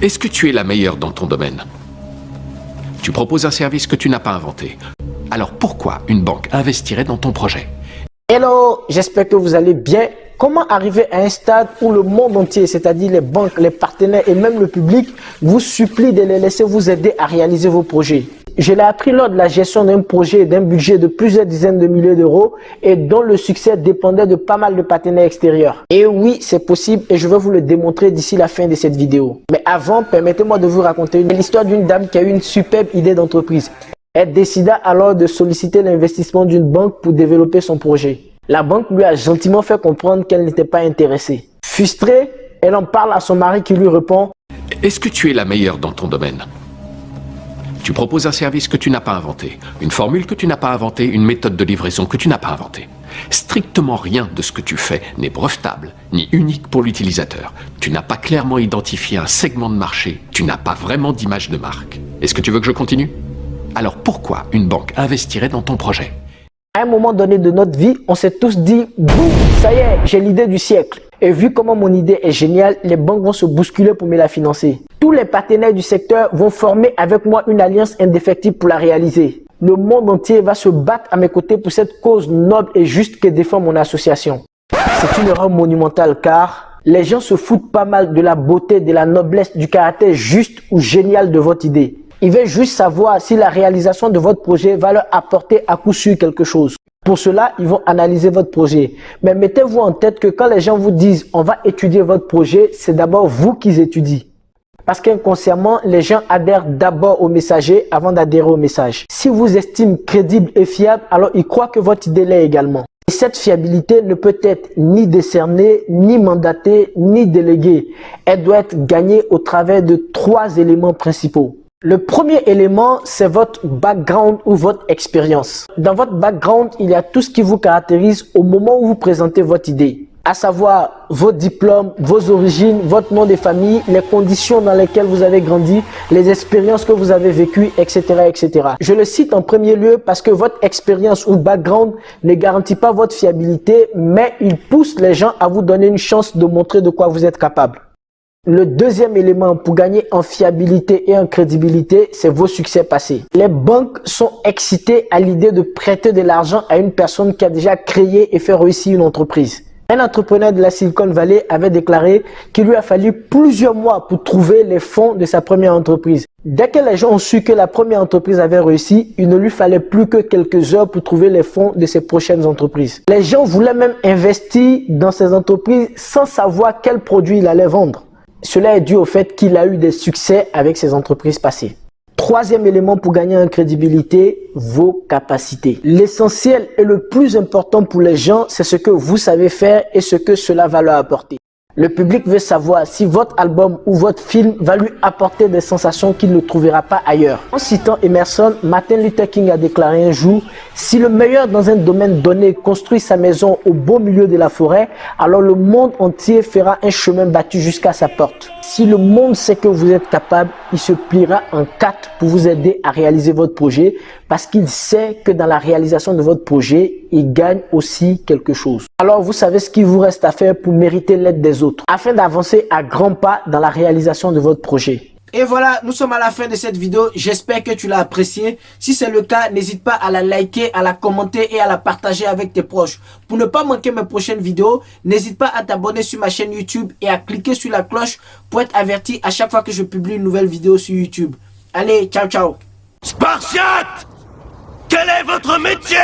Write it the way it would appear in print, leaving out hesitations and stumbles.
Est-ce que tu es la meilleure dans ton domaine? Tu proposes un service que tu n'as pas inventé. Alors pourquoi une banque investirait dans ton projet? Hello, j'espère que vous allez bien. Comment arriver à un stade où le monde entier, c'est-à-dire les banques, les partenaires et même le public, vous supplie de les laisser vous aider à réaliser vos projets? Je l'ai appris lors de la gestion d'un projet d'un budget de plusieurs dizaines de milliers d'euros et dont le succès dépendait de pas mal de partenaires extérieurs. Et oui, c'est possible et je vais vous le démontrer d'ici la fin de cette vidéo. Mais avant, permettez-moi de vous raconter l'histoire d'une dame qui a eu une superbe idée d'entreprise. Elle décida alors de solliciter l'investissement d'une banque pour développer son projet. La banque lui a gentiment fait comprendre qu'elle n'était pas intéressée. Frustrée, elle en parle à son mari qui lui répond « Est-ce que tu es la meilleure dans ton domaine? Tu proposes un service que tu n'as pas inventé, une formule que tu n'as pas inventée, une méthode de livraison que tu n'as pas inventée. Strictement rien de ce que tu fais n'est brevetable, ni unique pour l'utilisateur. Tu n'as pas clairement identifié un segment de marché, tu n'as pas vraiment d'image de marque. Est-ce que tu veux que je continue? Alors pourquoi une banque investirait dans ton projet? À un moment donné de notre vie, on s'est tous dit « Boum, ça y est, j'ai l'idée du siècle ». Et vu comment mon idée est géniale, les banques vont se bousculer pour me la financer. Tous les partenaires du secteur vont former avec moi une alliance indéfectible pour la réaliser. Le monde entier va se battre à mes côtés pour cette cause noble et juste que défend mon association. C'est une erreur monumentale car les gens se foutent pas mal de la beauté, de la noblesse, du caractère juste ou génial de votre idée. Ils veulent juste savoir si la réalisation de votre projet va leur apporter à coup sûr quelque chose. Pour cela, ils vont analyser votre projet. Mais mettez-vous en tête que quand les gens vous disent « on va étudier votre projet », c'est d'abord vous qu'ils étudient. Parce qu'inconsciemment, les gens adhèrent d'abord au messager avant d'adhérer au message. Si vous estimez crédible et fiable, alors ils croient que votre idée l'est également. Et cette fiabilité ne peut être ni décernée, ni mandatée, ni déléguée. Elle doit être gagnée au travers de 3 éléments principaux. Le premier élément, c'est votre background ou votre expérience. Dans votre background, il y a tout ce qui vous caractérise au moment où vous présentez votre idée. À savoir vos diplômes, vos origines, votre nom de famille, les conditions dans lesquelles vous avez grandi, les expériences que vous avez vécues, etc., etc. Je le cite en premier lieu parce que votre expérience ou background ne garantit pas votre fiabilité, mais il pousse les gens à vous donner une chance de montrer de quoi vous êtes capable. Le deuxième élément pour gagner en fiabilité et en crédibilité, c'est vos succès passés. Les banques sont excitées à l'idée de prêter de l'argent à une personne qui a déjà créé et fait réussir une entreprise. Un entrepreneur de la Silicon Valley avait déclaré qu'il lui a fallu plusieurs mois pour trouver les fonds de sa première entreprise. Dès que les gens ont su que la première entreprise avait réussi, il ne lui fallait plus que quelques heures pour trouver les fonds de ses prochaines entreprises. Les gens voulaient même investir dans ces entreprises sans savoir quel produit il allait vendre. Cela est dû au fait qu'il a eu des succès avec ses entreprises passées. Troisième élément pour gagner en crédibilité, vos capacités. L'essentiel et le plus important pour les gens, c'est ce que vous savez faire et ce que cela va leur apporter. Le public veut savoir si votre album ou votre film va lui apporter des sensations qu'il ne trouvera pas ailleurs. En citant Emerson, Martin Luther King a déclaré un jour « Si le meilleur dans un domaine donné construit sa maison au beau milieu de la forêt, alors le monde entier fera un chemin battu jusqu'à sa porte. Si le monde sait que vous êtes capable, il se pliera en 4 pour vous aider à réaliser votre projet parce qu'il sait que dans la réalisation de votre projet, il gagne aussi quelque chose. Alors vous savez ce qu'il vous reste à faire pour mériter l'aide des autres afin d'avancer à grands pas dans la réalisation de votre projet. Et voilà, nous sommes à la fin de cette vidéo. J'espère que tu l'as appréciée. Si c'est le cas, n'hésite pas à la liker, à la commenter et à la partager avec tes proches. Pour ne pas manquer mes prochaines vidéos, n'hésite pas à t'abonner sur ma chaîne YouTube et à cliquer sur la cloche pour être averti à chaque fois que je publie une nouvelle vidéo sur YouTube. Allez, ciao ciao. Spartiate! Quel est votre métier?